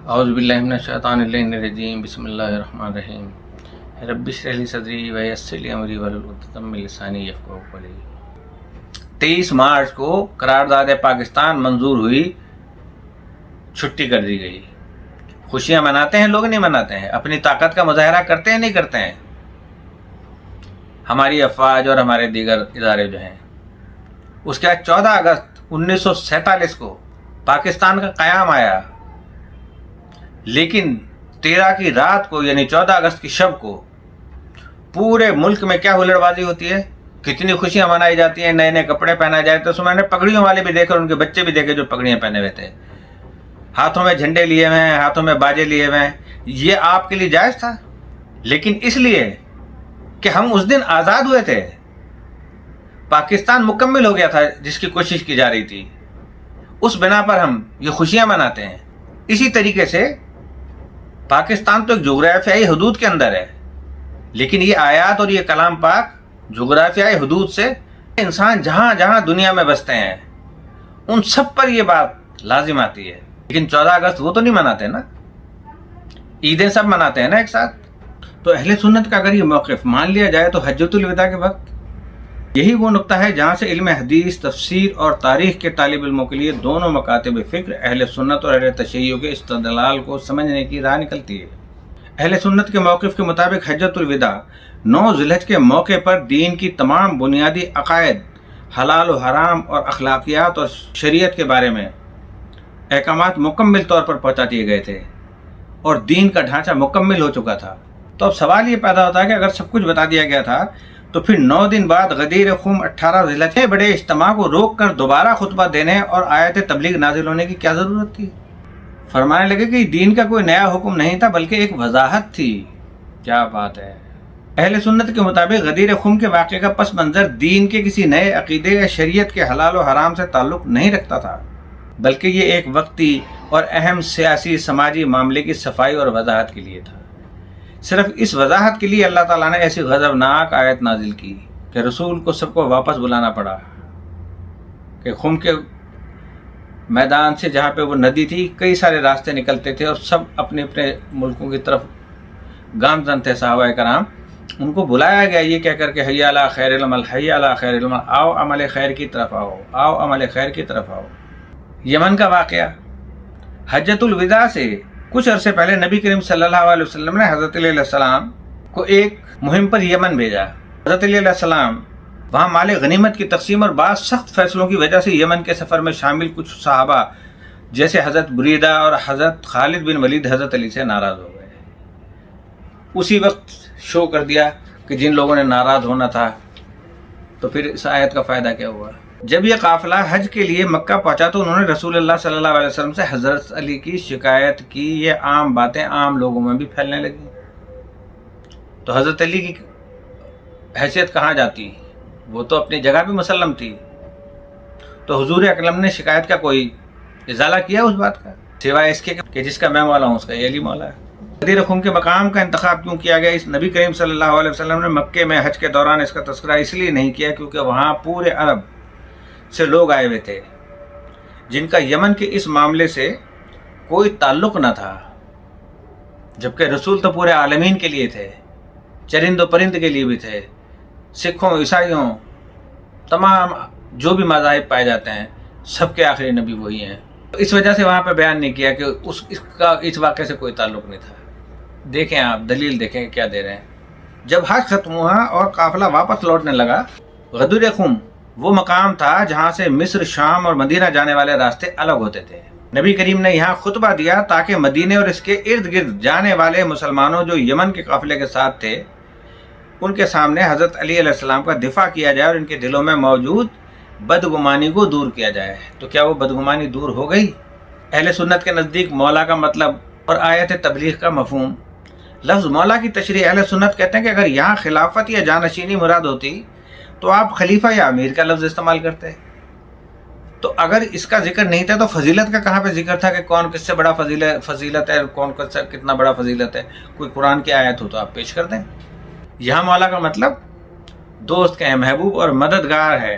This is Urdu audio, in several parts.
اعوذ باللہ من الشیطان الرجیم بسم اللہ الرحمن الرحیم رب اشرح لی صدری ویسر لی امری واحلل عقدۃ من لسانی یفقہوا قولی۔ 23 مارچ کو قرارداد پاکستان منظور ہوئی، چھٹی کر دی گئی۔ خوشیاں مناتے ہیں لوگ، نہیں مناتے ہیں؟ اپنی طاقت کا مظاہرہ کرتے ہیں، نہیں کرتے ہیں؟ ہماری افواج اور ہمارے دیگر ادارے جو ہیں، اس کے بعد 14 اگست 1947 کو پاکستان کا قیام آیا، لیکن 13 کی رات کو یعنی 14 اگست کی شب کو پورے ملک میں کیا ہلڑ بازی ہوتی ہے، کتنی خوشیاں منائی جاتی ہیں، نئے نئے کپڑے پہنا جائے۔ تو میں نے پگڑیوں والے بھی دیکھے اور ان کے بچے بھی دیکھے جو پگڑیاں پہنے ہوئے تھے، ہاتھوں میں جھنڈے لیے ہوئے ہیں، ہاتھوں میں باجے لیے ہوئے ہیں۔ یہ آپ کے لیے جائز تھا، لیکن اس لیے کہ ہم اس دن آزاد ہوئے تھے، پاکستان مکمل ہو گیا تھا جس کی کوشش کی جا رہی تھی، اس بنا پر ہم یہ خوشیاں مناتے ہیں۔ اسی طریقے سے پاکستان تو ایک جغرافیائی حدود کے اندر ہے، لیکن یہ آیات اور یہ کلام پاک جغرافیائی حدود سے انسان جہاں جہاں دنیا میں بستے ہیں ان سب پر یہ بات لازم آتی ہے۔ لیکن 14 اگست وہ تو نہیں مناتے نا، عیدیں سب مناتے ہیں نا ایک ساتھ۔ تو اہل سنت کا اگر یہ موقف مان لیا جائے تو حجۃ الوداع کے وقت یہی وہ نقطہ ہے جہاں سے علم حدیث، تفسیر اور تاریخ کے طالب علموں کے لیے دونوں مکاتب فکر اہل سنت اور اہل تشیع کے استدلال کو سمجھنے کی راہ نکلتی ہے۔ اہل سنت کے موقف کے مطابق حجۃ الوداع 9 ذی الحج کے موقع پر دین کی تمام بنیادی عقائد، حلال و حرام اور اخلاقیات اور شریعت کے بارے میں احکامات مکمل طور پر پہنچا دیے گئے تھے اور دین کا ڈھانچہ مکمل ہو چکا تھا۔ تو اب سوال یہ پیدا ہوتا ہے کہ اگر سب کچھ بتا دیا گیا تھا تو پھر 9 دن بعد غدیر خم 18 ذی الحج کے بڑے اجتماع کو روک کر دوبارہ خطبہ دینے اور آیت تبلیغ نازل ہونے کی کیا ضرورت تھی؟ فرمانے لگے کہ دین کا کوئی نیا حکم نہیں تھا بلکہ ایک وضاحت تھی۔ کیا بات ہے! اہل سنت کے مطابق غدیر خم کے واقعے کا پس منظر دین کے کسی نئے عقیدے یا شریعت کے حلال و حرام سے تعلق نہیں رکھتا تھا، بلکہ یہ ایک وقتی اور اہم سیاسی سماجی معاملے کی صفائی اور وضاحت کے لیے تھا۔ صرف اس وضاحت کے لیے اللہ تعالیٰ نے ایسی غضبناک آیت نازل کی کہ رسول کو سب کو واپس بلانا پڑا، کہ خم کے میدان سے جہاں پہ وہ ندی تھی کئی سارے راستے نکلتے تھے اور سب اپنے اپنے ملکوں کی طرف گامزن تھے صحابہ کرام۔ ان کو بلایا گیا یہ کہہ کر کہ حی علی خیر العمل، حی علی خیر العمل، آؤ عمل خیر کی طرف آؤ، آؤ عمل خیر کی طرف آؤ۔ یمن کا واقعہ، حجۃ الوداع سے کچھ عرصے پہلے نبی کریم صلی اللہ علیہ وسلم نے حضرت علی علیہ السلام کو ایک مہم پر یمن بھیجا۔ حضرت علی علیہ السلام وہاں مال غنیمت کی تقسیم اور بعض سخت فیصلوں کی وجہ سے یمن کے سفر میں شامل کچھ صحابہ جیسے حضرت بریدہ اور حضرت خالد بن ولید حضرت علی سے ناراض ہو گئے۔ اسی وقت شو کر دیا کہ جن لوگوں نے ناراض ہونا تھا، تو پھر اس آیت کا فائدہ کیا ہوا؟ جب یہ قافلہ حج کے لیے مکہ پہنچا تو انہوں نے رسول اللہ صلی اللہ علیہ وسلم سے حضرت علی کی شکایت کی۔ یہ عام باتیں عام لوگوں میں بھی پھیلنے لگی، تو حضرت علی کی حیثیت کہاں جاتی؟ وہ تو اپنی جگہ بھی مسلم تھی۔ تو حضور اکرم نے شکایت کا کوئی ازالہ کیا اس بات کا، سوائے اس کے کہ جس کا میں مولا ہوں اس کا یہ علی مولا ہے؟ غدیر خم کے مقام کا انتخاب کیوں کیا گیا؟ اس نبی کریم صلی اللہ علیہ وسلم نے مکے میں حج کے دوران اس کا تذکرہ اس لیے نہیں کیا کیونکہ وہاں پورے عرب سے لوگ آئے ہوئے تھے جن کا یمن کے اس معاملے سے کوئی تعلق نہ تھا، جبکہ رسول تو پورے عالمین کے لیے تھے، چرند و پرند کے لیے بھی تھے، سکھوں، عیسائیوں، تمام جو بھی مذاہب پائے جاتے ہیں سب کے آخری نبی وہی ہیں۔ اس وجہ سے وہاں پہ بیان نہیں کیا کہ اس واقعے سے کوئی تعلق نہیں تھا۔ دیکھیں آپ دلیل دیکھیں کیا دے رہے ہیں۔ جب حج ختم ہوا اور قافلہ واپس لوٹنے لگا، غدیر خم وہ مقام تھا جہاں سے مصر، شام اور مدینہ جانے والے راستے الگ ہوتے تھے۔ نبی کریم نے یہاں خطبہ دیا تاکہ مدینے اور اس کے ارد گرد جانے والے مسلمانوں جو یمن کے قافلے کے ساتھ تھے ان کے سامنے حضرت علی علیہ السلام کا دفاع کیا جائے اور ان کے دلوں میں موجود بدگمانی کو دور کیا جائے۔ تو کیا وہ بدگمانی دور ہو گئی؟ اہل سنت کے نزدیک مولا کا مطلب اور آیت تبلیغ کا مفہوم۔ لفظ مولا کی تشریح اہل سنت کہتے ہیں کہ اگر یہاں خلافت یا جانشینی مراد ہوتی تو آپ خلیفہ یا امیر کا لفظ استعمال کرتے، تو اگر اس کا ذکر نہیں تھا تو فضیلت کا کہاں پہ ذکر تھا کہ کون کس سے بڑا فضیلت ہے، کون کس سے کتنا بڑا فضیلت ہے؟ کوئی قرآن کی آیت ہو تو آپ پیش کر دیں۔ یہاں مولا کا مطلب دوست کا ہے، محبوب اور مددگار ہے۔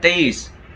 23।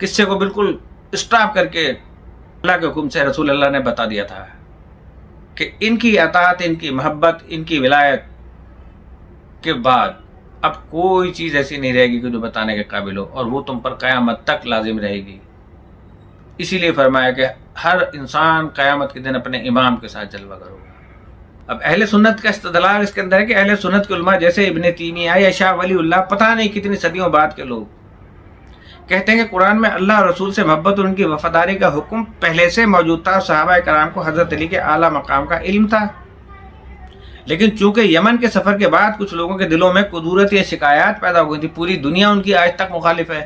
قصے کو بالکل اسٹاپ کر کے اللہ کے حکم سے رسول اللہ نے بتا دیا تھا کہ ان کی اطاعت، ان کی محبت، ان کی ولایت کے بعد اب کوئی چیز ایسی نہیں رہے گی کہ جو بتانے کے قابل ہو، اور وہ تم پر قیامت تک لازم رہے گی۔ اسی لیے فرمایا کہ ہر انسان قیامت کے دن اپنے امام کے ساتھ جلوہ گر ہوگا۔ اب اہل سنت کا استدلال اس کے اندر ہے کہ اہل سنت کے علماء جیسے ابن تیمیہ یا شاہ ولی اللہ، پتہ نہیں کتنی صدیوں بعد کے لوگ، کہتے ہیں کہ قرآن میں اللہ اور رسول سے محبت اور ان کی وفاداری کا حکم پہلے سے موجود تھا، صحابہ کرام کو حضرت علی کے اعلیٰ مقام کا علم تھا، لیکن چونکہ یمن کے سفر کے بعد کچھ لوگوں کے دلوں میں کدورت یا شکایات پیدا ہو گئی تھی، پوری دنیا ان کی آج تک مخالف ہے،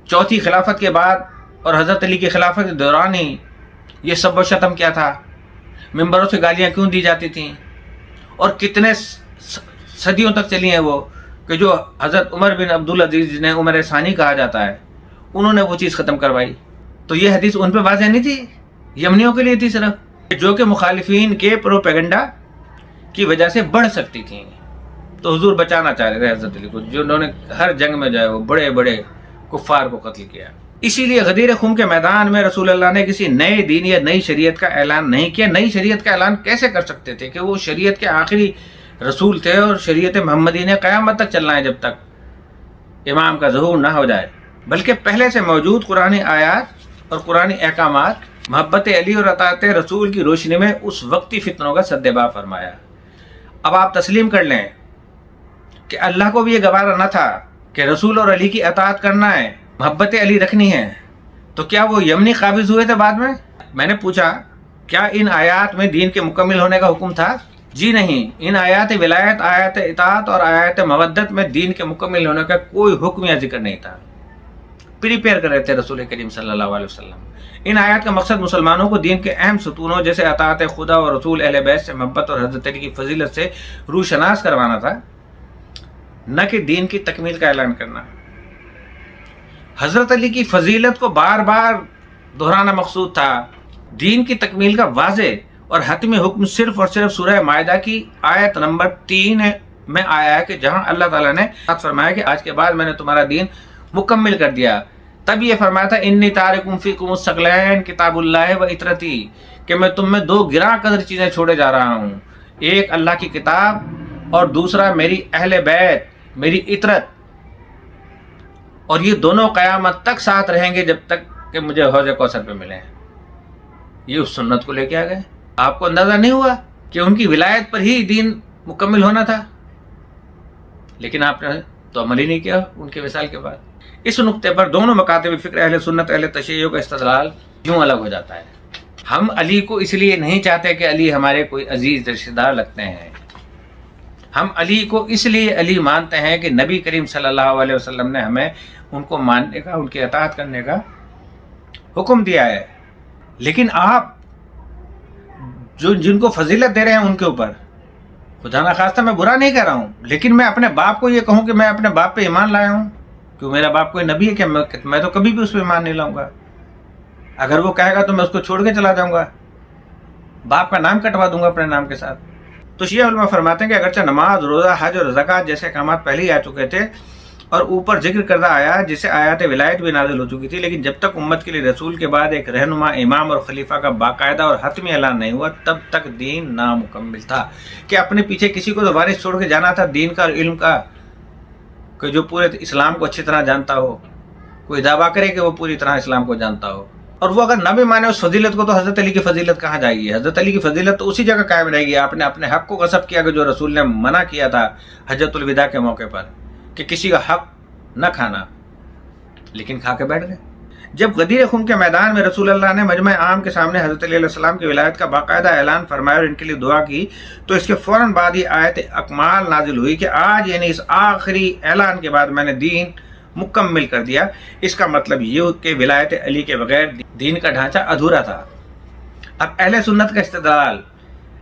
چوتھی خلافت کے بعد اور حضرت علی کی خلافت کے دوران ہی یہ سب و شتم کیا تھا، ممبروں سے گالیاں کیوں دی جاتی تھیں، اور کتنے صدیوں تک چلی ہیں وہ کہ جو حضرت عمر بن عبدالعزیز جنہیں عمر ثانی کہا جاتا ہے، انہوں نے وہ چیز ختم کروائی۔ تو یہ حدیث ان پہ واضح نہیں تھی، یمنیوں کے لیے تھی صرف، جو کہ مخالفین کے پروپیگنڈا کی وجہ سے بڑھ سکتی تھیں۔ تو حضور بچانا چاہ رہے تھے حضرت علی کو، جو انہوں نے ہر جنگ میں جو ہے وہ بڑے بڑے کفار کو قتل کیا۔ اسی لیے غدیر خم کے میدان میں رسول اللہ نے کسی نئے دین یا نئی شریعت کا اعلان نہیں کیا۔ نئی شریعت کا اعلان کیسے کر سکتے تھے کہ وہ شریعت کے آخری رسول تھے، اور شریعت محمدی نے قیامت تک چلنا ہے جب تک امام کا ظہور نہ ہو جائے، بلکہ پہلے سے موجود قرآنی آیات اور قرآنی احکامات محبت علی اور اطاعت رسول کی روشنی میں اس وقتی فتنوں کا سدباب فرمایا۔ اب آپ تسلیم کر لیں کہ اللہ کو بھی یہ گوارا نہ تھا کہ رسول اور علی کی اطاعت کرنا ہے، محبت علی رکھنی ہے، تو کیا وہ یمنی قابض ہوئے تھے بعد میں نے پوچھا کیا ان آیات میں دین کے مکمل ہونے کا حکم تھا؟ جی نہیں، ان آیات ولایت، آیات اطاعت اور آیات مودت میں دین کے مکمل ہونے کا کوئی حکم یا ذکر نہیں تھا۔ پریپیئر کر رہے تھے رسول کریم صلی اللہ علیہ وسلم۔ ان آیات کا مقصد مسلمانوں کو دین کے اہم ستونوں جیسے اطاعت خدا اور رسول، اہل بیت سے محبت اور حضرت علی کی فضیلت سے روشناس کروانا تھا، نہ کہ دین کی تکمیل کا اعلان کرنا۔ حضرت علی کی فضیلت کو بار بار دہرانا مقصود تھا۔ دین کی تکمیل کا واضح اور حتمی حکم صرف اور صرف سورہ مائدہ کی آیت نمبر 3 میں آیا ہے کہ جہاں اللہ تعالیٰ نے فرمایا کہ آج کے بعد میں نے تمہارا دین مکمل کر دیا۔ تب یہ فرمایا تھا انی تارکم فیکم الثقلین کتاب اللہ و اطرتی، کہ میں تم میں دو گراں قدر چیزیں چھوڑے جا رہا ہوں، ایک اللہ کی کتاب اور دوسرا میری اہل بیت، میری اطرت، اور یہ دونوں قیامت تک ساتھ رہیں گے جب تک کہ مجھے حوض کوثر پہ ملیں۔ یہ اس سنت کو لے کے آ گئے۔ آپ کو اندازہ نہیں ہوا کہ ان کی ولایت پر ہی دین مکمل ہونا تھا، لیکن آپ نے تو عمل ہی نہیں کیا ان کے وصال کے بعد۔ اس نقطے پر دونوں مکاتب فکر اہل سنت اہل تشیع کا استدلال یوں الگ ہو جاتا ہے۔ ہم علی کو اس لیے نہیں چاہتے کہ علی ہمارے کوئی عزیز رشتہ دار لگتے ہیں، ہم علی کو اس لیے علی مانتے ہیں کہ نبی کریم صلی اللہ علیہ وسلم نے ہمیں ان کو ماننے کا، ان کی اطاعت کرنے کا حکم دیا ہے۔ لیکن آپ جن کو فضیلت دے رہے ہیں ان کے اوپر، خدا نخواستہ میں برا نہیں کہہ رہا ہوں، لیکن میں اپنے باپ کو یہ کہوں کہ میں اپنے باپ پہ ایمان لایا ہوں، کیوں میرا باپ کوئی نبی ہے؟ کہ میں تو کبھی بھی اس پہ ایمان نہیں لاؤں گا۔ اگر وہ کہے گا تو میں اس کو چھوڑ کے چلا جاؤں گا، باپ کا نام کٹوا دوں گا اپنے نام کے ساتھ۔ تو شیعہ علماء فرماتے ہیں کہ اگرچہ نماز، روزہ، حج اور زکوٰۃ جیسے احکامات پہلے ہی آ چکے تھے اور اوپر ذکر کردہ آیات جسے آیات ولایت بھی نازل ہو چکی تھی، لیکن جب تک امت کے لیے رسول کے بعد ایک رہنما، امام اور خلیفہ کا باقاعدہ اور حتمی اعلان نہیں ہوا، تب تک دین نامکمل تھا۔ کہ اپنے پیچھے کسی کو تو وارث چھوڑ کے جانا تھا دین کا اور علم کا، کہ جو پورے اسلام کو اچھی طرح جانتا ہو، کوئی دعویٰ کرے کہ وہ پوری طرح اسلام کو جانتا ہو، اور وہ اگر نہ بھی مانے اس فضیلت کو، تو حضرت علی کی فضیلت کہاں جائے گی؟ حضرت علی کی فضیلت تو اسی جگہ قائم رہے گی۔ آپ نے اپنے حق کو غصب کیا کہ جو رسول نے منع کیا تھا حجۃ الوداع کے موقع پر کہ کسی کا حق نہ کھانا، لیکن کھا کے بیٹھ گئے۔ جب غدیر خم کے میدان میں رسول اللہ نے مجمع عام کے سامنے حضرت علی علیہ السلام کی ولایت کا باقاعدہ اعلان فرمایا اور ان کے لیے دعا کی، تو اس کے فوراً بعد یہ آیت اکمال نازل ہوئی کہ آج یعنی اس آخری اعلان کے بعد میں نے دین مکمل کر دیا۔ اس کا مطلب یہ کہ ولایت علی کے بغیر دین کا ڈھانچہ ادھورا تھا۔ اب اہل سنت کا استدلال،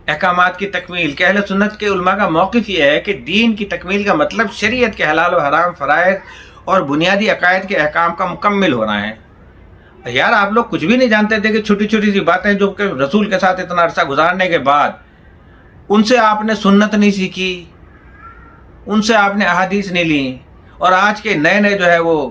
احکامات کی تکمیل، کہ اہل سنت کے علماء کا موقف یہ ہے کہ دین کی تکمیل کا مطلب شریعت کے حلال و حرام فرائض اور بنیادی عقائد کے احکام کا مکمل ہونا ہے۔ یار آپ لوگ کچھ بھی نہیں جانتے تھے کہ چھوٹی چھوٹی سی باتیں جو کہ رسول کے ساتھ اتنا عرصہ گزارنے کے بعد ان سے آپ نے سنت نہیں سیکھی، ان سے آپ نے احادیث نہیں لی، اور آج کے نئے جو ہے وہ